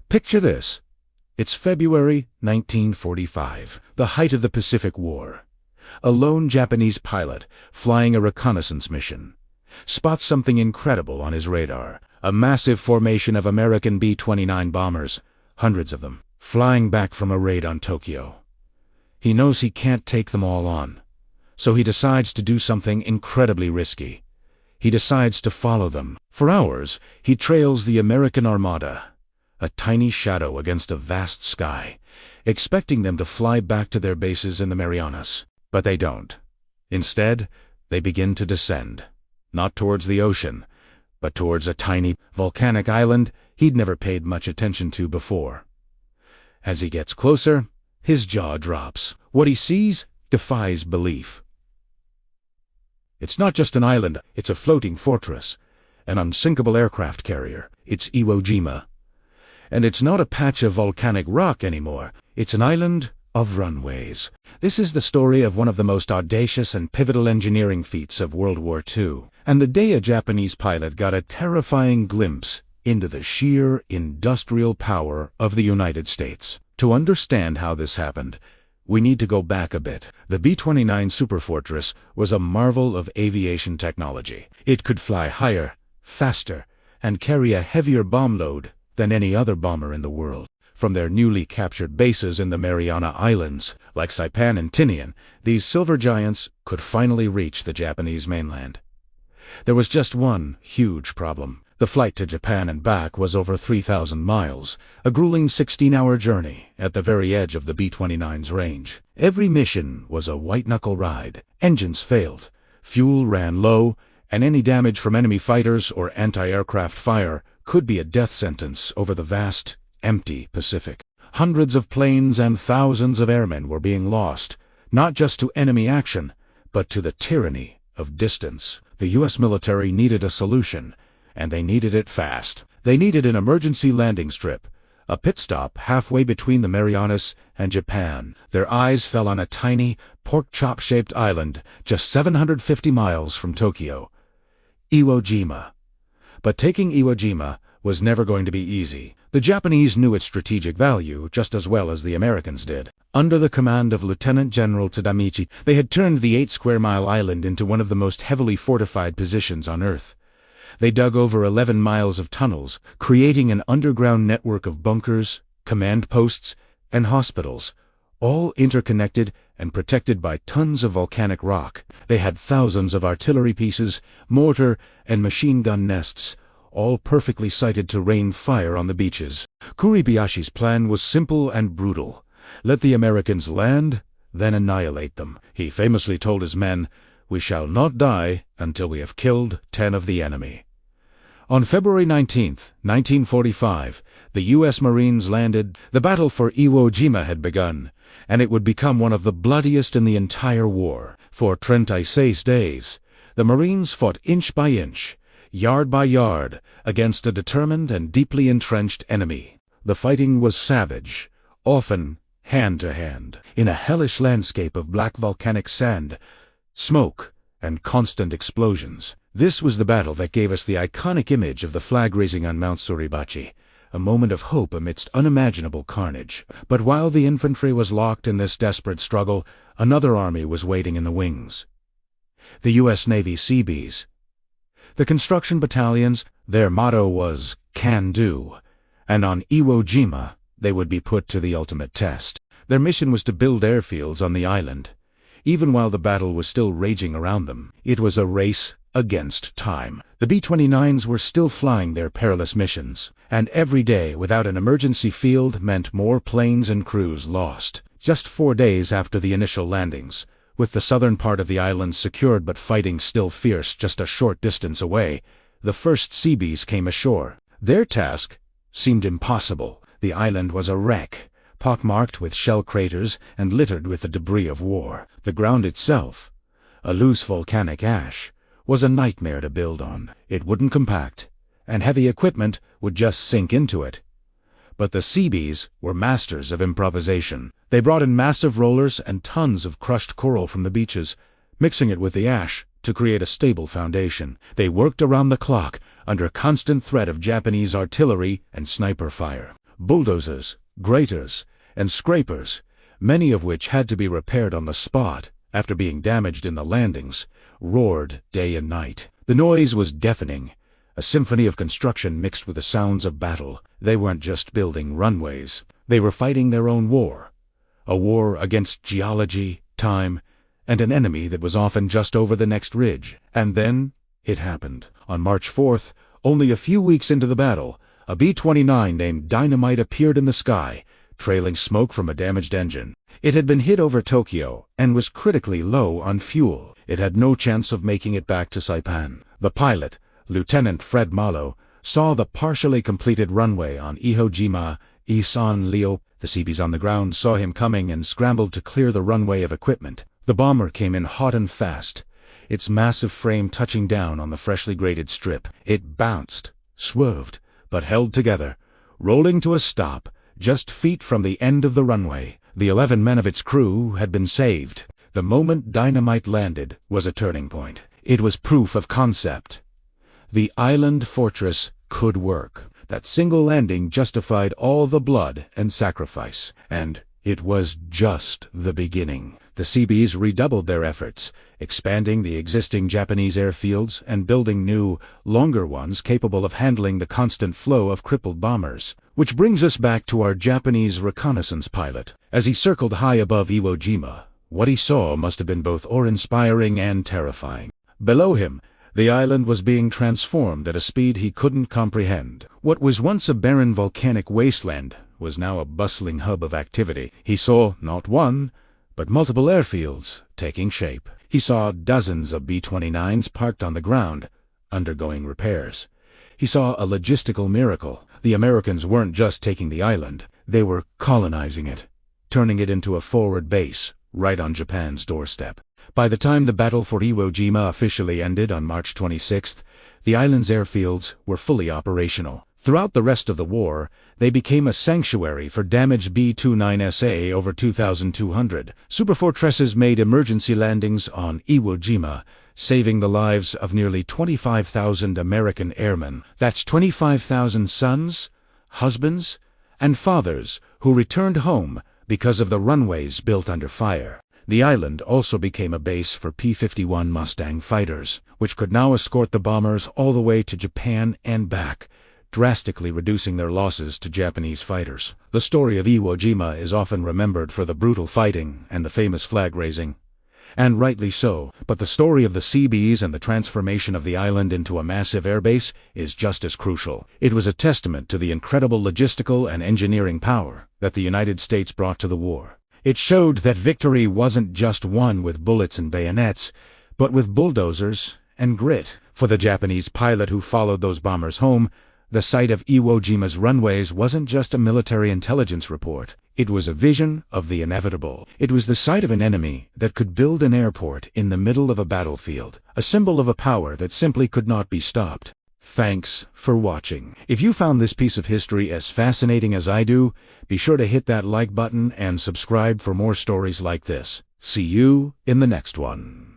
Picture this. It's February 1945, the height of the Pacific War. A lone Japanese pilot, flying a reconnaissance mission, spots something incredible on his radar. A massive formation of American B-29 bombers, hundreds of them, flying back from a raid on Tokyo. He knows he can't take them all on, so he decides to do something incredibly risky. He decides to follow them. For hours, he trails the American Armada, a tiny shadow against a vast sky, expecting them to fly back to their bases in the Marianas. But they don't. Instead, they begin to descend, not towards the ocean, but towards a tiny, volcanic island he'd never paid much attention to before. As he gets closer, his jaw drops. What he sees defies belief. It's not just an island, it's a floating fortress, an unsinkable aircraft carrier. It's Iwo Jima. And it's not a patch of volcanic rock anymore, it's an island of runways. This is the story of one of the most audacious and pivotal engineering feats of World War II. And the day a Japanese pilot got a terrifying glimpse into the sheer industrial power of the United States. To understand how this happened, we need to go back a bit. The B-29 Superfortress was a marvel of aviation technology. It could fly higher, faster, and carry a heavier bomb load than any other bomber in the world. From their newly captured bases in the Mariana Islands, like Saipan and Tinian, these silver giants could finally reach the Japanese mainland. There was just one huge problem. The flight to Japan and back was over 3,000 miles, a grueling 16-hour journey at the very edge of the B-29's range. Every mission was a white-knuckle ride. Engines failed, fuel ran low, and any damage from enemy fighters or anti-aircraft fire could be a death sentence over the vast, empty Pacific. Hundreds of planes and thousands of airmen were being lost, not just to enemy action, but to the tyranny of distance. The U.S. military needed a solution, and they needed it fast. They needed an emergency landing strip, a pit stop halfway between the Marianas and Japan. Their eyes fell on a tiny, pork-chop-shaped island just 750 miles from Tokyo, Iwo Jima. But taking Iwo Jima was never going to be easy. The Japanese knew its strategic value just as well as the Americans did. Under the command of Lieutenant General Tadamichi, they had turned the 8-square-mile island into one of the most heavily fortified positions on Earth. They dug over 11 miles of tunnels, creating an underground network of bunkers, command posts, and hospitals, all interconnected and protected by tons of volcanic rock. They had thousands of artillery pieces, mortar, and machine gun nests, all perfectly sited to rain fire on the beaches. Kuribayashi's plan was simple and brutal. Let the Americans land, then annihilate them. He famously told his men, "We shall not die until we have killed 10 of the enemy." On February 19, 1945, the U.S. Marines landed. The battle for Iwo Jima had begun, and it would become one of the bloodiest in the entire war. For 36 days, the Marines fought inch by inch, yard by yard, against a determined and deeply entrenched enemy. The fighting was savage, often hand-to-hand, in a hellish landscape of black volcanic sand, smoke, and constant explosions. This was the battle that gave us the iconic image of the flag raising on Mount Suribachi, a moment of hope amidst unimaginable carnage. But while the infantry was locked in this desperate struggle, another army was waiting in the wings. The U.S. Navy Seabees. The construction battalions, their motto was, "Can do," and on Iwo Jima, they would be put to the ultimate test. Their mission was to build airfields on the island. Even while the battle was still raging around them, it was a race against time. The B-29s were still flying their perilous missions, and every day without an emergency field meant more planes and crews lost. Just 4 days after the initial landings, with the southern part of the island secured but fighting still fierce just a short distance away, the first Seabees came ashore. Their task seemed impossible. The island was a wreck, pockmarked with shell craters and littered with the debris of war. The ground itself, a loose volcanic ash, was a nightmare to build on. It wouldn't compact, and heavy equipment would just sink into it. But the Seabees were masters of improvisation. They brought in massive rollers and tons of crushed coral from the beaches, mixing it with the ash to create a stable foundation. They worked around the clock, under constant threat of Japanese artillery and sniper fire. bulldozers, graters, and scrapers, many of which had to be repaired on the spot after being damaged in the landings, roared day and night. The noise was deafening, a symphony of construction mixed with the sounds of battle. They weren't just building runways. They were fighting their own war. A war against geology, time, and an enemy that was often just over the next ridge. And then it happened. On March 4th, only a few weeks into the battle, a B-29 named Dynamite appeared in the sky, trailing smoke from a damaged engine. It had been hit over Tokyo and was critically low on fuel. It had no chance of making it back to Saipan. The pilot, Lieutenant Fred Malo, saw the partially completed runway on Iwo Jima, Isan Leo. The Seabees on the ground saw him coming and scrambled to clear the runway of equipment. The bomber came in hot and fast, its massive frame touching down on the freshly graded strip. It bounced, swerved, but held together, rolling to a stop just feet from the end of the runway. The 11 men of its crew had been saved. The moment Dynamite landed was a turning point. It was proof of concept. The island fortress could work. That single landing justified all the blood and sacrifice. And it was just the beginning. The Seabees redoubled their efforts, expanding the existing Japanese airfields and building new, longer ones capable of handling the constant flow of crippled bombers. Which brings us back to our Japanese reconnaissance pilot. As he circled high above Iwo Jima, what he saw must have been both awe-inspiring and terrifying. Below him, the island was being transformed at a speed he couldn't comprehend. What was once a barren volcanic wasteland was now a bustling hub of activity. He saw not one, but multiple airfields taking shape. He saw dozens of B-29s parked on the ground, undergoing repairs. He saw a logistical miracle. The Americans weren't just taking the island, they were colonizing it, turning it into a forward base, right on Japan's doorstep. By the time the battle for Iwo Jima officially ended on March 26th, the island's airfields were fully operational. Throughout the rest of the war, they became a sanctuary for damaged B-29SA over 2,200. Superfortresses made emergency landings on Iwo Jima, saving the lives of nearly 25,000 American airmen. That's 25,000 sons, husbands, and fathers who returned home because of the runways built under fire. The island also became a base for P-51 Mustang fighters, which could now escort the bombers all the way to Japan and back, drastically reducing their losses to Japanese fighters. The story of Iwo Jima is often remembered for the brutal fighting and the famous flag raising. And rightly so, but the story of the Seabees and the transformation of the island into a massive airbase is just as crucial. It was a testament to the incredible logistical and engineering power that the United States brought to the war. It showed that victory wasn't just won with bullets and bayonets, but with bulldozers and grit. For the Japanese pilot who followed those bombers home, the sight of Iwo Jima's runways wasn't just a military intelligence report. It was a vision of the inevitable. It was the sight of an enemy that could build an airport in the middle of a battlefield, a symbol of a power that simply could not be stopped. Thanks for watching. If you found this piece of history as fascinating as I do, be sure to hit that like button and subscribe for more stories like this. See you in the next one.